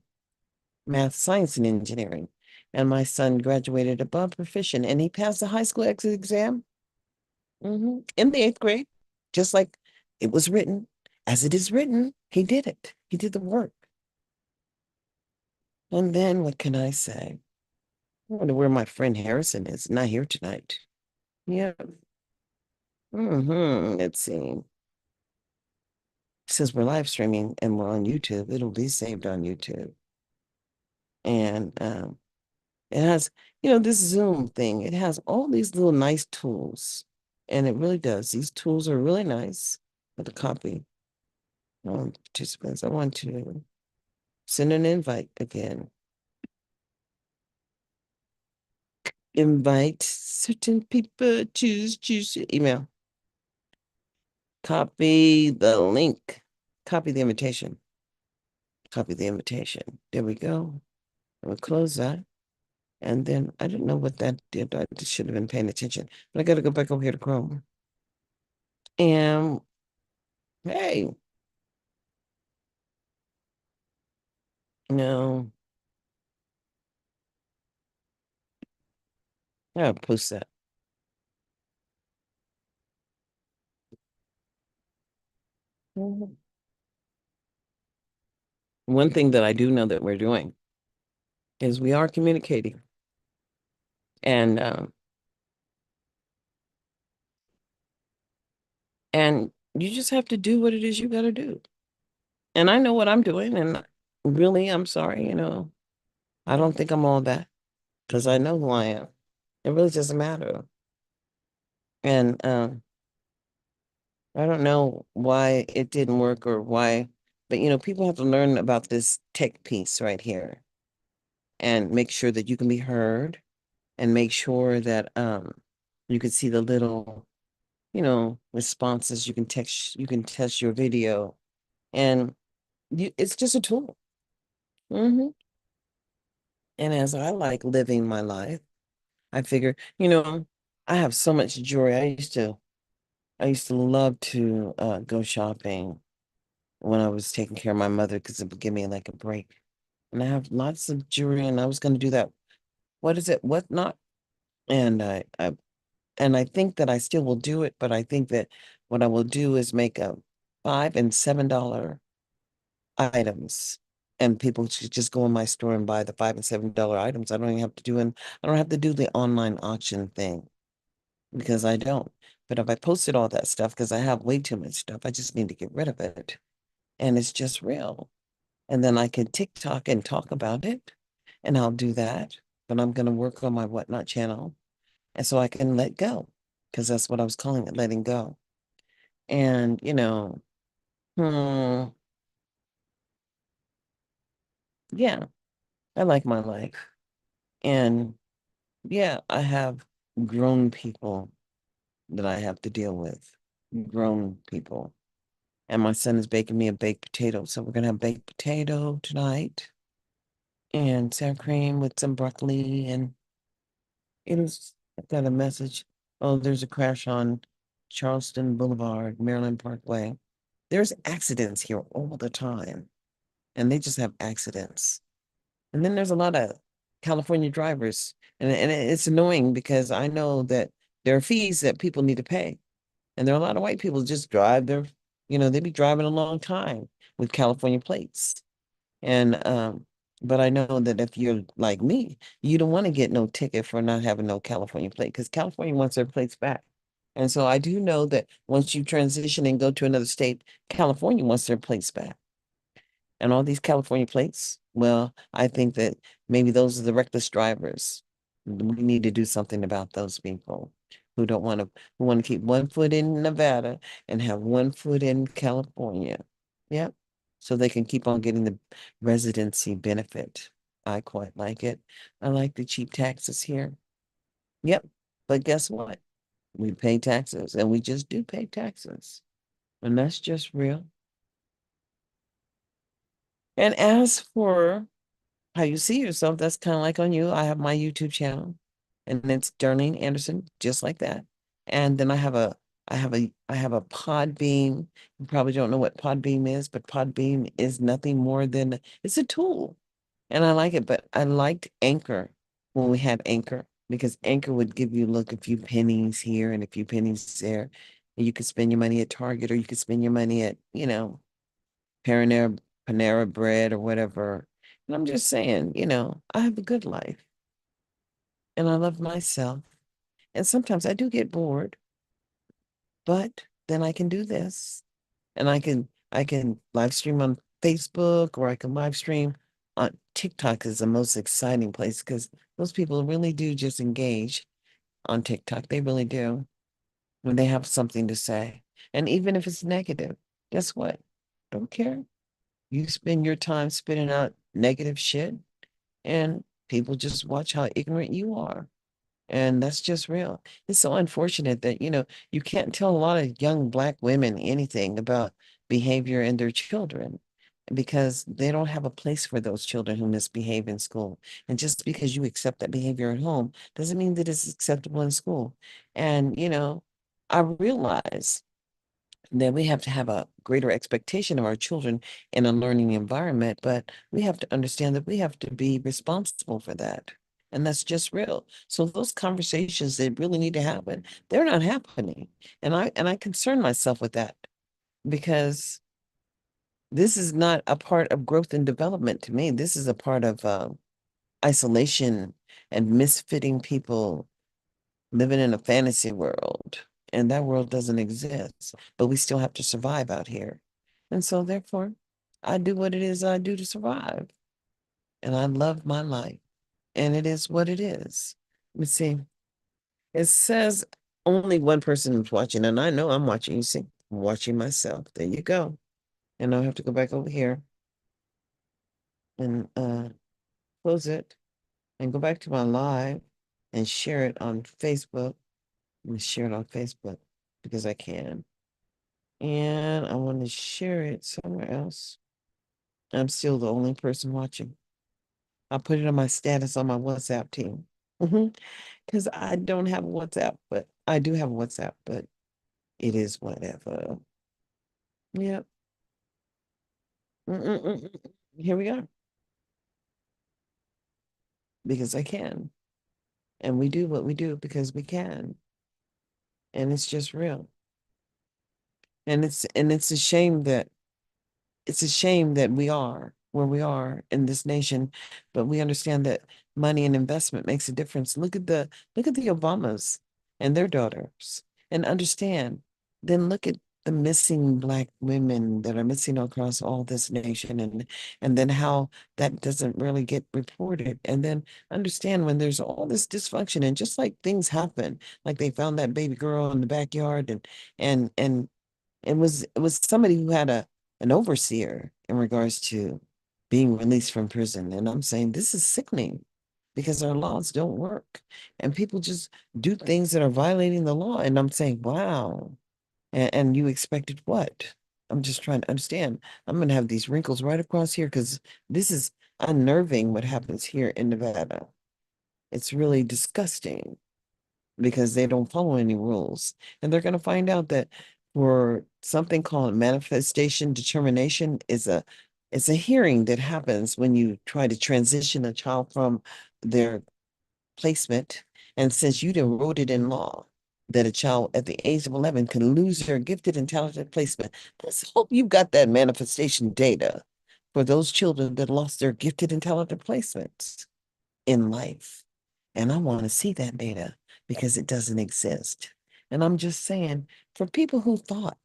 math, science and engineering. And my son graduated above proficient, and he passed the high school exit exam in the 8th grade, just like it was written. As it is written, he did it. He did the work. And then what can I say? I wonder where my friend Harrison is. Not here tonight. Yeah. Let's see. Since we're live streaming and we're on YouTube, it'll be saved on YouTube. And it has, this Zoom thing, it has all these little nice tools. And it really does. These tools are really nice. For the copy. Participants, I want to send an invite again. Invite certain people, choose your email. Copy the link. Copy the invitation. Copy the invitation. There we go. We'll close that. And then I didn't know what that did. I just should have been paying attention. But I got to go back over here to Chrome. And hey, no, I'll post that. Mhm. One thing that I do know that we're doing is we are communicating. And you just have to do what it is you got to do. And I know what I'm doing. And really, I'm sorry, I don't think I'm all that, because I know who I am. It really doesn't matter. And I don't know why it didn't work or why, but people have to learn about this tech piece right here and make sure that you can be heard, and make sure that You could see the little, responses. You can test your video, and it's just a tool. hmm And as I like living my life, I figure, I have so much jewelry. I used to love to go shopping when I was taking care of my mother because it would give me like a break. And I have lots of jewelry, and I was going to do that. What is it? What not? And I think that I still will do it, but I think that what I will do is make a $5 and $7 items, and people should just go in my store and buy the $5 and $7 items. I don't have to do the online auction thing because I don't. But if I posted all that stuff, because I have way too much stuff, I just need to get rid of it. And it's just real. And then I can TikTok and talk about it, and I'll do that. But I'm going to work on my whatnot channel. And so I can let go, because that's what I was calling it, letting go. And, hmm, yeah, I like my life. And yeah, I have grown people that I have to deal with, grown people. And my son is baking me a baked potato. So we're going to have baked potato tonight and sour cream with some broccoli. And I've got a message. Oh, there's a crash on Charleston Boulevard, Maryland Parkway. There's accidents here all the time, and they just have accidents. And then there's a lot of California drivers, and it's annoying because I know that there are fees that people need to pay. And there are a lot of white people who just drive they be driving a long time with California plates. And but I know that if you're like me, you don't want to get no ticket for not having no California plate because California wants their plates back. And so I do know that once you transition and go to another state, California wants their plates back. And all these California plates, well, I think that maybe those are the reckless drivers. We need to do something about those people who want to keep one foot in Nevada and have one foot in California. Yep. So they can keep on getting the residency benefit. I quite like it. I like the cheap taxes here. Yep. But guess what? We pay taxes, and we just do pay taxes. And that's just real. And as for how you see yourself, that's kind of like on you. I have my YouTube channel, and it's Darlene Anderson, just like that. And then I have a Podbeam. You probably don't know what Podbeam is, but Podbeam is nothing more than it's a tool. And I like it, but I liked Anchor when we had Anchor because Anchor would give you look a few pennies here and a few pennies there. And you could spend your money at Target, or you could spend your money at, Panera, Panera Bread or whatever. And I'm just saying, I have a good life and I love myself. And sometimes I do get bored, but then I can do this, and I can live stream on Facebook, or I can live stream on TikTok is the most exciting place because those people really do just engage on TikTok. They really do when they have something to say. And even if it's negative, guess what? Don't care. You spend your time spitting out negative shit, and people just watch how ignorant you are. And that's just real. It's so unfortunate that, you can't tell a lot of young Black women anything about behavior in their children because they don't have a place for those children who misbehave in school. And just because you accept that behavior at home doesn't mean that it's acceptable in school. And, I realize that we have to have a greater expectation of our children in a learning environment, but we have to understand that we have to be responsible for that. And that's just real. So those conversations that really need to happen, they're not happening. And I concern myself with that because this is not a part of growth and development to me. This is a part of isolation and misfitting people living in a fantasy world, and that world doesn't exist, but we still have to survive out here. And so, therefore, I do what it is I do to survive, and I love my life, and it is what it is. Let me see. It says only one person is watching, and I know I'm watching. You see, I'm watching myself. There you go. And I'll have to go back over here and close it and go back to my live and share it on Facebook. I'm gonna share it on Facebook because I can. And I want to share it somewhere else. I'm still the only person watching. I put it on my status on my WhatsApp team. Because I don't have a WhatsApp, but I do have a WhatsApp, but it is whatever. Yep. Mm-mm-mm-mm. Here we are. Because I can. And we do what we do because we can. And it's just real. And it's a shame that we are where we are in this nation, but we understand that money and investment makes a difference. Look at the Obamas and their daughters and understand. Then look at the missing Black women that are missing across all this nation, and then how that doesn't really get reported. And then understand when there's all this dysfunction and just like things happen, like they found that baby girl in the backyard and it was somebody who had an overseer in regards to being released from prison. And I'm saying this is sickening because our laws don't work and people just do things that are violating the law. And I'm saying, wow. And you expected what? I'm just trying to understand. I'm going to have these wrinkles right across here because this is unnerving what happens here in Nevada. It's really disgusting because they don't follow any rules. And they're going to find out that for something called manifestation determination is a hearing that happens when you try to transition a child from their placement. And since you done wrote it in law that a child at the age of 11 can lose their gifted and talented placement, let's hope you've got that manifestation data for those children that lost their gifted and talented placements in life. And I want to see that data because it doesn't exist. And I'm just saying, for people who thought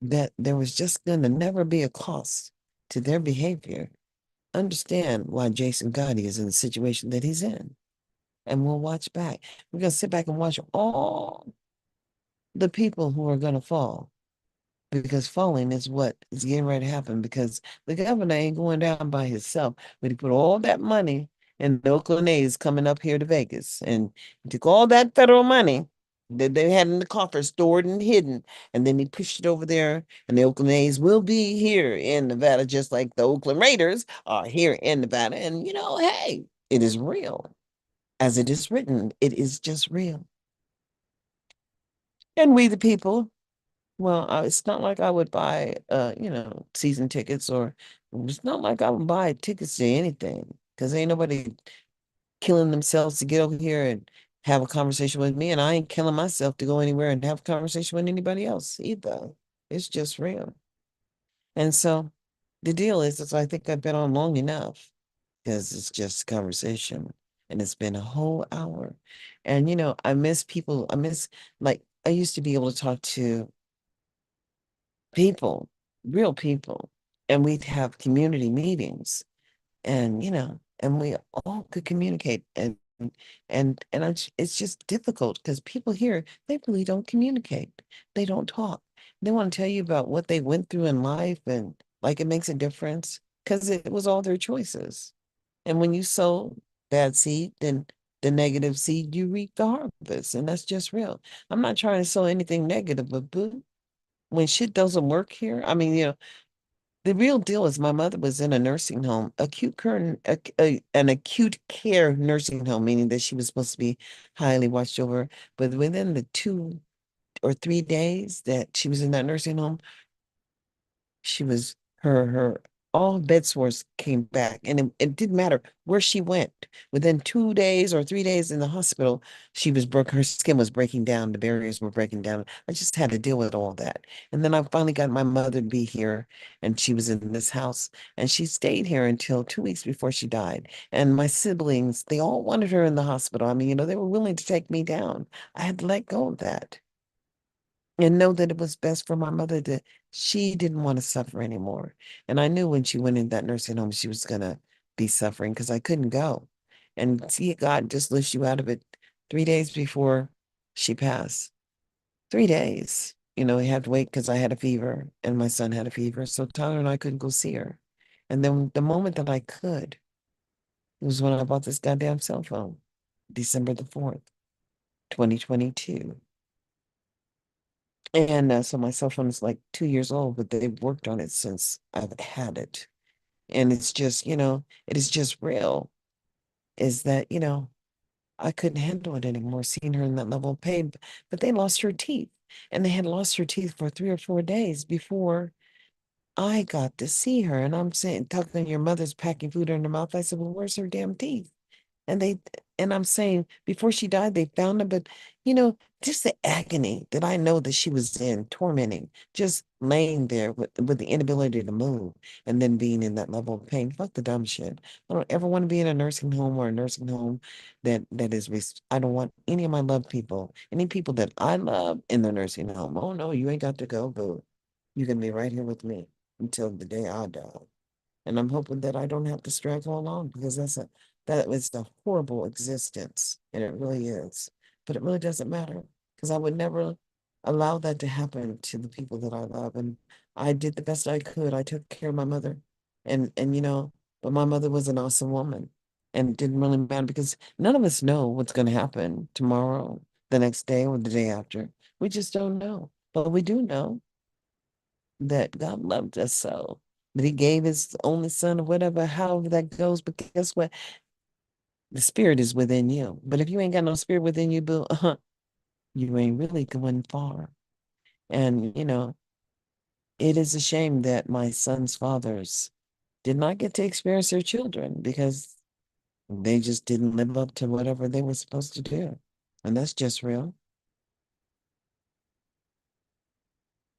that there was just going to never be a cost to their behavior, understand why Jason Gotti is in the situation that he's in. And we'll watch back. We're going to sit back and watch all the people who are going to fall because falling is what is getting ready to happen because the governor ain't going down by himself. But he put all that money in the Oakland A's coming up here to Vegas and he took all that federal money that they had in the coffer stored and hidden, and then he pushed it over there, and the Oakland A's will be here in Nevada, just like the Oakland Raiders are here in Nevada. And hey, it is real. As it is written, it is just real. And we the people, well, it's not like I would buy, season tickets, or it's not like I would buy tickets to anything because ain't nobody killing themselves to get over here and have a conversation with me, and I ain't killing myself to go anywhere and have a conversation with anybody else either. It's just real. And so the deal is I think I've been on long enough because it's just a conversation and it's been a whole hour. And I miss people. I miss like I used to be able to talk to people, real people, and we'd have community meetings and we all could communicate it's just difficult because people here, they really don't communicate. They don't talk. They want to tell you about what they went through in life and like it makes a difference because it was all their choices. And when you sow bad seed, then the negative seed, you reap the harvest. And that's just real. I'm not trying to sow anything negative, but boo, when shit doesn't work here, I mean, the real deal is my mother was in a nursing home, an acute care nursing home, meaning that she was supposed to be highly watched over. But within the 2 or 3 days that she was in that nursing home, she was her all bed sores came back, and it didn't matter where she went. Within 2 days or 3 days in the hospital, her skin was breaking down, the barriers were breaking down. I just had to deal with all that. And then I finally got my mother to be here, and she was in this house, and she stayed here until 2 weeks before she died. And my siblings, they all wanted her in the hospital. I mean, they were willing to take me down. I had to let go of that and know that it was best for my mother that she didn't want to suffer anymore. And I knew when she went in that nursing home, she was going to be suffering because I couldn't go. And see, God just lifts you out of it 3 days before she passed. 3 days. We had to wait because I had a fever and my son had a fever. So Tyler and I couldn't go see her. And then the moment that I could was when I bought this goddamn cell phone, December the 4th. 2022. And so my cell phone is like 2 years old, but they've worked on it since I've had it. And it's just, it is just real. Is that, I couldn't handle it anymore, seeing her in that level of pain. But they lost her teeth, and they had lost her teeth for 3 or 4 days before I got to see her. And I'm saying, talking, your mother's packing food in her mouth. I said, well, where's her damn teeth? And I'm saying, before she died, they found her, but just the agony that I know that she was in, tormenting, just laying there with the inability to move, and then being in that level of pain. Fuck the dumb shit. I don't ever want to be in a nursing home or a nursing home that is, I don't want any of my loved people, any people that I love in the nursing home. Oh no, you ain't got to go, boo. You can be right here with me until the day I die. And I'm hoping that I don't have to struggle along, because that was a horrible existence, and it really is. But it really doesn't matter, because I would never allow that to happen to the people that I love. And I did the best I could. I took care of my mother, and but my mother was an awesome woman, and it didn't really matter, because none of us know what's going to happen tomorrow, the next day, or the day after. We just don't know. But we do know that God loved us so that he gave his only son, or whatever, however that goes. But guess what? The spirit is within you. But if you ain't got no spirit within you, boo, you ain't really going far. And, it is a shame that my son's fathers did not get to experience their children, because they just didn't live up to whatever they were supposed to do. And that's just real.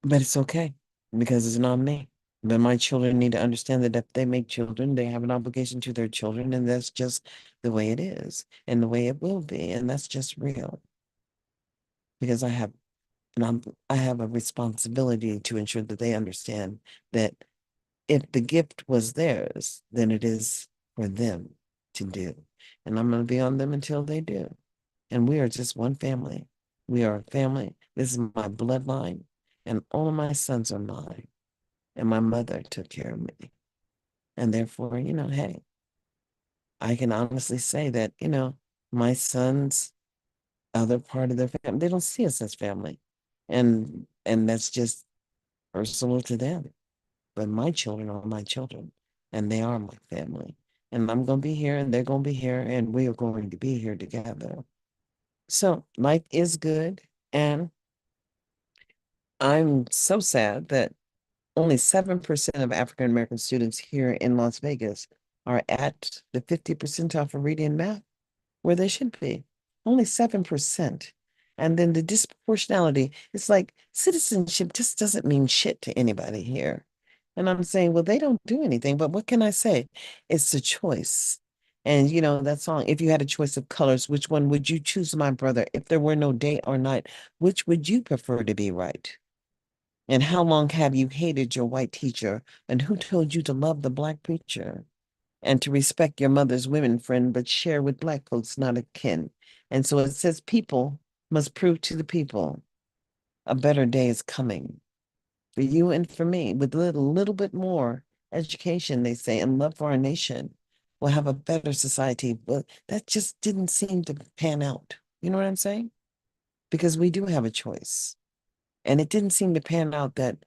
But it's okay, because it's not me. But my children need to understand that if they make children, they have an obligation to their children, and that's just the way it is, and the way it will be, and that's just real. Because I have a responsibility to ensure that they understand that if the gift was theirs, then it is for them to do, and I'm going to be on them until they do. And we are just one family. We are a family. This is my bloodline, and all of my sons are mine. And my mother took care of me. And therefore, hey, I can honestly say that, my son's other part of their family, they don't see us as family. And that's just personal to them. But my children are my children, and they are my family. And I'm going to be here, and they're going to be here, and we are going to be here together. So life is good. And I'm so sad that only 7% of African American students here in Las Vegas are at the 50 percentile for reading and math, where they should be. Only 7%. And then the disproportionality, it's like citizenship just doesn't mean shit to anybody here. And I'm saying, well, they don't do anything, but what can I say? It's a choice. And that song, if you had a choice of colors, which one would you choose, my brother? If there were no day or night, which would you prefer to be right? And how long have you hated your white teacher? And who told you to love the black preacher? And to respect your mother's women friend, but share with black folks not akin. And so it says people must prove to the people a better day is coming for you and for me. With a little bit more education, they say, and love for our nation, we'll have a better society. But that just didn't seem to pan out. You know what I'm saying? Because we do have a choice. And it didn't seem to pan out that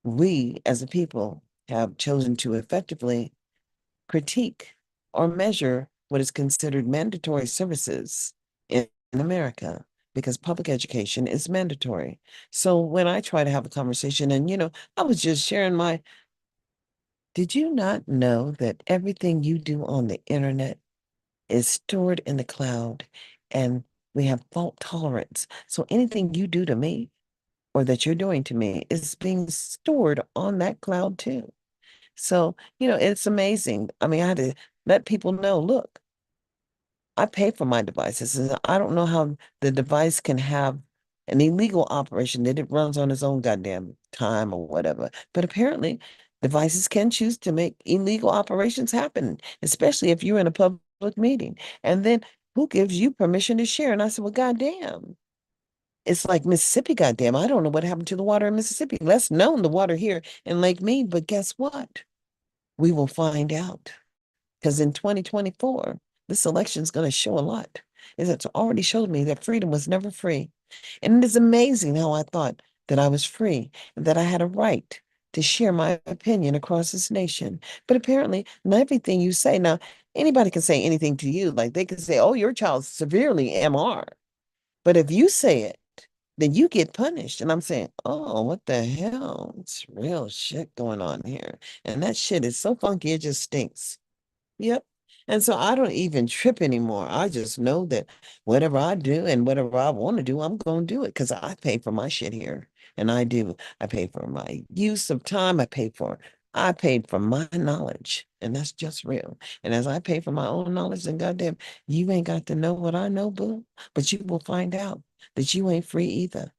we as a people have chosen to effectively critique or measure what is considered mandatory services in America, because public education is mandatory. So when I try to have a conversation, and I was just sharing did you not know that everything you do on the internet is stored in the cloud, and we have fault tolerance? So anything you do to me, or that you're doing to me, is being stored on that cloud too. So, it's amazing. I mean, I had to let people know, look, I pay for my devices, and I don't know how the device can have an illegal operation that it runs on its own goddamn time or whatever. But apparently, devices can choose to make illegal operations happen, especially if you're in a public meeting. And then who gives you permission to share? And I said, well, goddamn. It's like Mississippi, goddamn. I don't know what happened to the water in Mississippi. Less known the water here in Lake Mead, but guess what? We will find out. Because in 2024, this election is going to show a lot. is it's already showed me that freedom was never free. And it is amazing how I thought that I was free and that I had a right to share my opinion across this nation. But apparently, not everything you say now, anybody can say anything to you. Like they can say, oh, your child's severely MR. But if you say it, then you get punished. And I'm saying, oh, what the hell? It's real shit going on here. And that shit is so funky, it just stinks. Yep. And so I don't even trip anymore. I just know that whatever I do and whatever I want to do, I'm going to do it because I pay for my shit here. And I do. I pay for my use of time. I paid for my knowledge. And that's just real. And as I pay for my own knowledge, then goddamn, you ain't got to know what I know, boo. But you will find out that you ain't free either.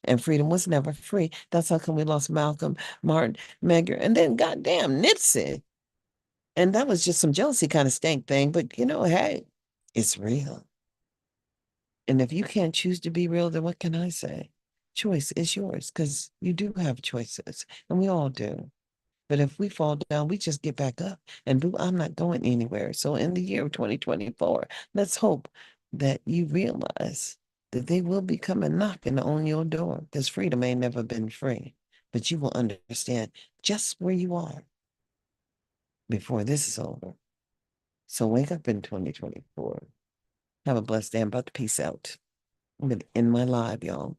And freedom was never free. That's how come we lost Malcolm, Martin, Medgar, and then goddamn Nipsey. And that was just some jealousy kind of stank thing. But hey, it's real. And if you can't choose to be real, then what can I say? Choice is yours because you do have choices, and we all do. But if we fall down, we just get back up. And boo, I'm not going anywhere. So in the year of 2024, let's hope that you realize that they will be coming knocking on your door because freedom ain't never been free. But you will understand just where you are before this is over. So wake up in 2024. Have a blessed day. I'm about to peace out. I'm going to end my live, y'all.